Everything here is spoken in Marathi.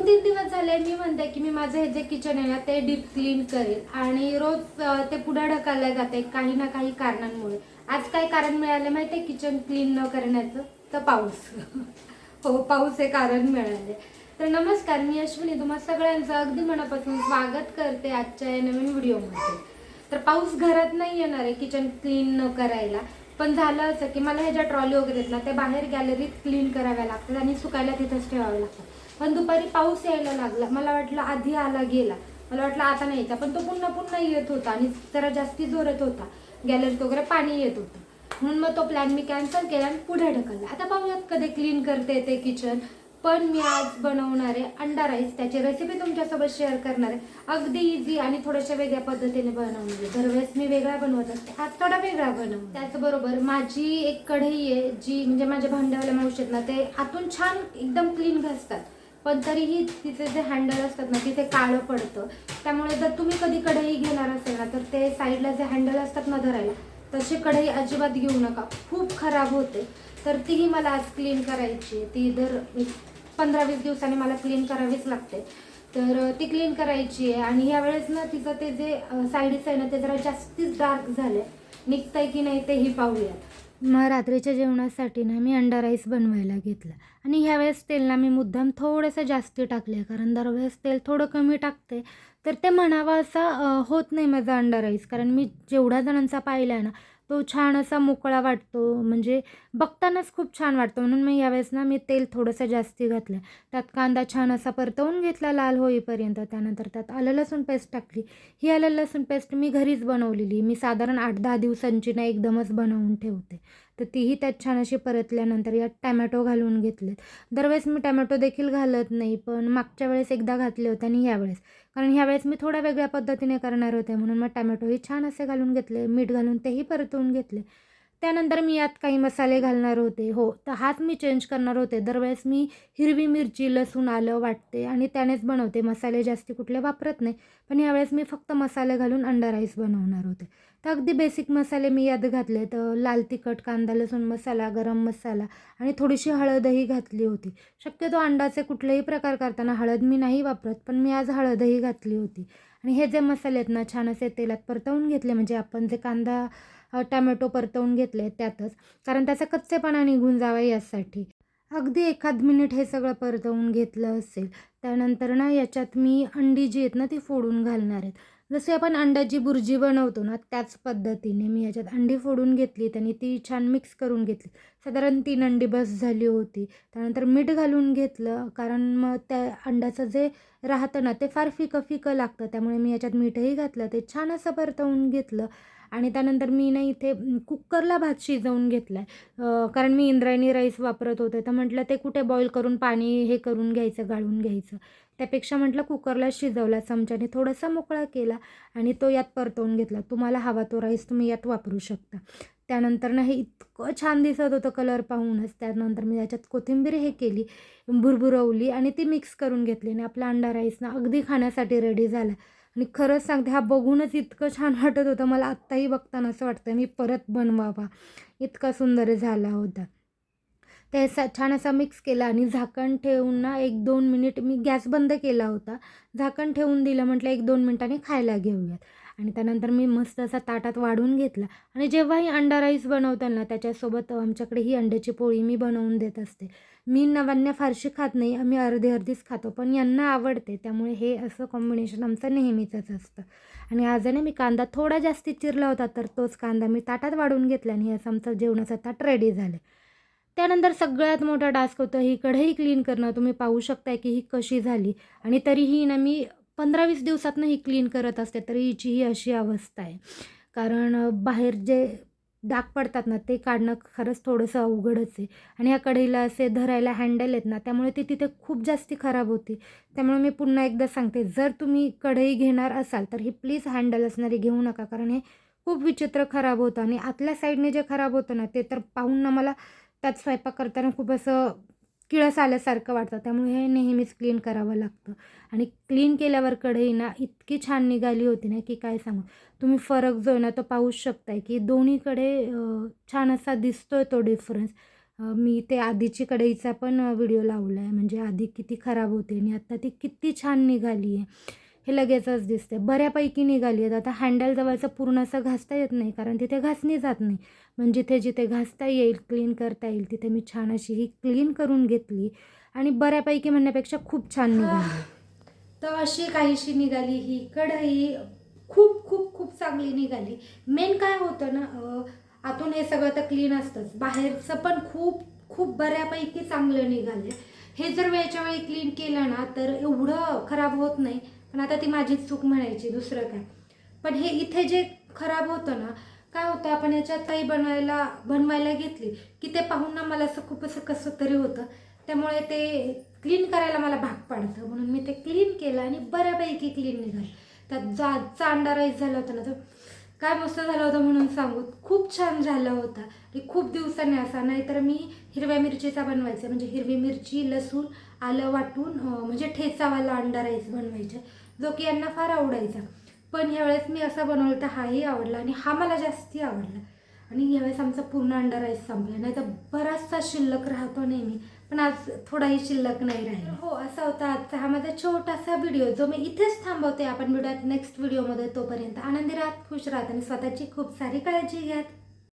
2-3 दिवस झाले मी म्हणते की मी माझं हे जे किचन आहे ना ते डीप क्लीन करेल आणि रोज ते पुढे ढकललं जाते काही ना काही कारणांमुळे. आज काय कारण मिळालं माहिती आहे किचन क्लीन न करण्याचं? तर पाऊस. हो, पाऊस हे कारण मिळाले. तर नमस्कार, मी अश्विनी तुम्हा सगळ्यांचं अगदी मनापासून स्वागत करते आजच्या या नवीन व्हिडिओमध्ये. तर पाऊस घरात नाही येणार आहे किचन क्लीन न करायला, पण झालं असं की मला ह्या ज्या ट्रॉली वगैरे आहेत ना त्या बाहेर गॅलरीत क्लीन कराव्या लागतात आणि सुकायला तिथंच ठेवाव्या लागतात. पण दुपारी पाऊस यायला लागला, मला वाटलं आधी आला गेला, मला वाटलं आता नाही यायचा, पण तो पुन्हा पुन्हा येत होता आणि जरा जास्ती जोरात होता, गॅलरीत वगैरे पाणी येत होतं. म्हणून मग तो प्लॅन मी कॅन्सल केला आणि पुढे ढकलला. आता पाहूयात कधी क्लीन करते ते किचन. पण मी आज बनवणार आहे अंडा राईस, त्याची रेसिपी तुमच्यासोबत शेअर करणार आहे. अगदी इझी आणि थोड्याशा वेगळ्या पद्धतीने बनवणार आहे. दरवेळेस मी वेगळा बनवत असते, आज थोडा वेगळा बनव. त्याचबरोबर माझी एक कढई आहे जी म्हणजे माझ्या भांड्यावाल्या मावशी आहेत ना ते आतून छान एकदम क्लीन घासतात, पण तरीही तिचे जे हँडल असतात ना तिथे काळं पडतं. त्यामुळे जर तुम्ही कधी कढई घेणार असेल ना तर ते साईडला जे हँडल असतात ना धरायला, तशी कढई अजिबात घेऊ नका, खूप खराब होते. तर तीही मला आज क्लीन करायची. ती दर 15-20 दिवसांनी मला क्लीन करावीच लागते. तर ती क्लीन करायची आहे आणि यावेळेस ना तिचं ते जे साईडचं आहे ना ते जरा जास्तीच डार्क झालं आहे. निघतंय की नाही तेही पाहूयात. मग रात्रीच्या जेवणासाठी ना मी अंडा राईस बनवायला घेतला आणि ह्यावेळेस तेल ना मी मुद्दाम थोडंसं जास्ती टाकले, कारण दरवेळेस तेल थोडं कमी टाकते तर ते म्हणावं असा होत नाही माझा अंडा राईस. कारण मी जेवढ्या जणांचा पाहिला आहे ना तो छान असा मोकळा वाटतो, म्हणजे बघतानाच खूप छान वाटतं. म्हणून मी यावेळेस ना मी तेल थोडंसं जास्ती घातलं. त्यात कांदा छान असा परतवून घेतला लाल होईपर्यंत. त्यानंतर त्यात आलं लसूण पेस्ट टाकली. ही आलं लसूण पेस्ट मी घरीच बनवलेली. मी साधारण 8-10 दिवसांची ना एकदमच बनवून ठेवते. तर तीही त्यात छान अशी परतल्यानंतर यात टॅमॅटो घालून घेतलेत. दरवेळेस मी टॅमॅटो देखील घालत नाही, पण मागच्या वेळेस एकदा घातले होते आणि यावेळेस, कारण ह्यावेळेस मी थोड्या वेगळ्या पद्धतीने करणार होते म्हणून मग टॅमॅटोही छान असे घालून घेतले, मीठ घालून तेही परतवून घेतले. त्यानंतर मी यात काही मसाले घालणार होते. हो, तर हाच मी चेंज करणार होते. दरवेळेस मी हिरवी मिरची, लसूण, आलं वाटते आणि त्यानेच बनवते, मसाले जास्ती कुठले वापरत नाही. पण यावेळेस मी फक्त मसाले घालून अंडा राईस बनवणार होते. तर अगदी बेसिक मसाले मी यात घातले. तर लाल तिखट, कांदा लसूण मसाला, गरम मसाला आणि थोडीशी हळदही घातली होती. शक्यतो अंडाचे कुठलेही प्रकार करताना हळद मी नाही वापरत, पण मी आज हळदही घातली होती. आणि हे जे मसाले आहेत ना छान असे तेलात परतवून घेतले, म्हणजे आपण जे कांदा टॅमॅटो परतवून घेतले त्यातच, कारण त्याचा कच्चेपणा निघून जावा यासाठी. अगदी एखाद मिनिट हे सगळं परतवून घेतलं असेल. त्यानंतर ना याच्यात मी अंडी जी आहेत ना ती फोडून घालणार आहेत. जसे आपण अंड्याची बुर्जी बनवतो ना त्याच पद्धतीने मी याच्यात अंडी फोडून घेतली आणि ती छान मिक्स करून घेतली. साधारण 3 अंडी बस झाली होती. त्यानंतर मीठ घालून घेतलं, कारण मग त्या अंड्याचं जे राहतं ना ते फार फिकं फिकं लागतं, त्यामुळे मी याच्यात मीठही घातलं. ते छान असं परतवून घेतलं आणि त्यानंतर मी ना इथे कुकरला भात शिजवून घेतला आहे. कारण मी इंद्रायणी राईस वापरत होते, तर म्हटलं ते कुठे बॉईल करून पाणी हे करून घ्यायचं, गाळून घ्यायचं. त्यापेक्षा म्हटलं कुकरला शिजवला, चमच्याने थोडासा मोकळा केला आणि तो यात परतवून घेतला. तुम्हाला हवा तो राईस तुम्ही यात वापरू शकता. त्यानंतर ना हे इतकं छान दिसत होतं कलर पाहूनच. त्यानंतर मी याच्यात कोथिंबीर हे केली, भुरभुरवली आणि ती मिक्स करून घेतली आणि आपला अंडा राईस ना अगदी खाण्यासाठी रेडी झाला. आणि खरंच सांगते हा बघूनच इतकं छान वाटत होतं, मला आत्ताही बघताना असं वाटतं मी परत बनवावा, इतका सुंदर झाला होता. ते छान असा मिक्स केला आणि झाकण ठेवून ना 1-2 मिनिट मी गॅस बंद केला होता. झाकण ठेवून दिलं, म्हटलं 1-2 मिनिटांनी खायला घेऊयात. आणि त्यानंतर मी मस्त असा ताटात वाढून घेतला आणि जेव्हाही अंडा राईस बनवताल ना त्याच्यासोबत आमच्याकडे ही अंड्याची पोळी मी बनवून देत असते. मी नवान्या फारशी खात नाही, आम्ही अर्धी-अर्धीच खातो, पण यांना आवडते, त्यामुळे हे असं कॉम्बिनेशन आमचं नेहमीचंच असतं. आणि आज मी कांदा थोडा जास्ती चिरला होता, तर तोच कांदा मी ताटात वाढून घेतला आणि असं आमचं जेवणाचं ताट रेडी झालं. त्यानंतर सगळ्यात मोठा टास्क होतं ही कढई क्लीन करणं. तुम्ही पाहू शकताय की ही कशी झाली आणि तरीही ना मी 15-20 दिवसातनं ही क्लीन करत असते, तरी हिची ही अशी अवस्था आहे. कारण बाहेर जे डाग पडतात ना ते काढणं खरंच थोडंसं अवघडच आहे. आणि ह्या कढईला असे धरायला हँडल आहेत ना त्यामुळे ती तिथे खूप जास्ती खराब होती. त्यामुळे मी पुन्हा एकदा सांगते, जर तुम्ही कढई घेणार असाल तर ही प्लीज हँडल असणारी घेऊ नका, कारण हे खूप विचित्र खराब होतं आणि आतल्या साईडने जे खराब होतं ना ते तर पाहून ना मला त्यात स्वयंपाक करताना खूप असं किळस आल्यासारखं वाटतं. त्यामुळे हे नेहमीच क्लीन करावं लागतं. आणि क्लीन केल्यावर कढई ना इतकी छान निघाली होती ना की काय सांगू. तुम्ही फरक जो आहे ना तो पाहूच शकताय की दोन्हीकडे छान असा दिसतोय तो डिफरन्स. मी ते आधीची कढईचा पण व्हिडिओ लावला आहे, म्हणजे आधी किती खराब होते आणि आता ती किती छान निघाली आहे हे लगेचच दिसते. बऱ्यापैकी निघाली आहेत. आता हँडल जवळचं पूर्ण असं घासता येत नाही, कारण तिथे घासणी जात नाही. पण जिथे जिथे घासता येईल, क्लीन करता येईल, तिथे मी छान अशी ही क्लीन करून घेतली आणि बऱ्यापैकी म्हणण्यापेक्षा खूप छान निघाली. तर अशी काहीशी निघाली ही कढई. खूप खूप खूप चांगली निघाली. मेन काय होतं ना, आतून हे सगळं तर क्लीन असतंच, बाहेरचं पण खूप खूप बऱ्यापैकी चांगलं निघालं. हे जर वेळच्या वेळी क्लीन केलं ना तर एवढं खराब होत नाही. पण आता ती माझीच चूक म्हणायची, दुसरं काय. पण हे इथे जे खराब होतं ना, काय होतं, आपण याच्यात काही बनवायला घेतली की ते पाहून ना मला असं खूप असं कसं तरी होतं. त्यामुळे ते क्लीन करायला मला भाग पाडतं, म्हणून मी ते क्लीन केलं आणि बऱ्यापैकी क्लीन निघालं. त्यात अंडा राईस झाला होता ना, तर काय मस्त झाला होता म्हणून सांगू. खूप छान झाला होता की खूप दिवसांनी असा. नाहीतर मी हिरव्या मिरचीचा बनवायचा, म्हणजे हिरवी मिरची लसूण आलं वाटून म्हणजे ठेचावाला अंडा राईस बनवायचा, जो की यांना फार आवडायचा. पण ह्यावेळेस मी असा बनवला तर हाही आवडला आणि हा मला जास्ती आवडला. आणि ह्यावेळेस आमचा पूर्ण अंडा राईस संपला. नाही तर बराचसा शिल्लक राहतो नेहमी, पण आज थोडाही शिल्लक नाही राहिला. हो, असा होता आजचा हा माझा छोटासा व्हिडिओ, जो मी इथेच थांबवते. आपण भेटूयात नेक्स्ट व्हिडिओमध्ये. तोपर्यंत आनंदी राहा, खुश राहा आणि स्वतःची खूप सारी काळजी घ्या.